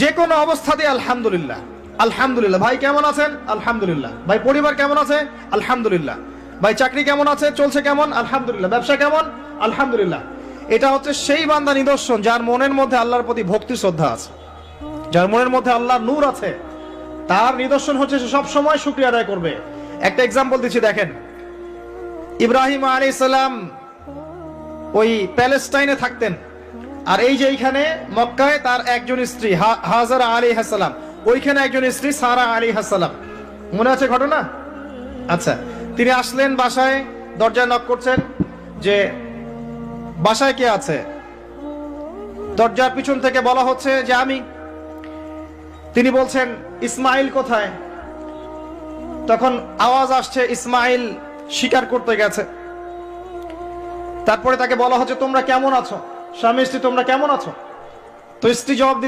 যে কোনো অবস্থাতে আলহামদুলিল্লাহ, আলহামদুলিল্লাহ। ভাই কেমন আছেন? আলহামদুলিল্লাহ। ভাই পরিবার কেমন আছে? আলহামদুলিল্লাহ। ভাই চাকরি কেমন আছে, চলছে কেমন? আলহামদুলিল্লাহ। ব্যবসা কেমন? আলহামদুলিল্লাহ। এটা হচ্ছে সেই বান্দা নিদর্শন যার মনের মধ্যে আল্লাহর প্রতি ভক্তি শ্রদ্ধা আছে, যার মনের মধ্যে আল্লাহর নূর আছে। তার নিদর্শন হচ্ছে সে সব সময় শুকরিয়া আদায় করবে। একটা এক্সাম্পল দিচ্ছি, দেখেন ইব্রাহিম আলাইহিস সালাম ওই প্যালেস্টাইনে থাকতেন, আর এই যে এইখানে মক্কায় তার একজন স্ত্রী হাজারা আলাইহিস সালাম, ওইখানে একজন স্ত্রী সারা আলাইহিস সালাম। মনে আছে ঘটনা? আচ্ছা, তিনি আসলেন বাসায়, দরজায় নক করছেন যে বাসায় কে আছে? দরজার পিছন থেকে বলা হচ্ছে যে আমি। তিনি বলছেন ইসমাইল কোথায়? তখন আওয়াজ আসছে ইসমাইল শিকার করতে গেছে। তারপরে তাকে বলা হচ্ছে তোমরা কেমন আছো, স্বামী স্ত্রী তোমরা কেমন আছো? তো স্ত্রী জবাব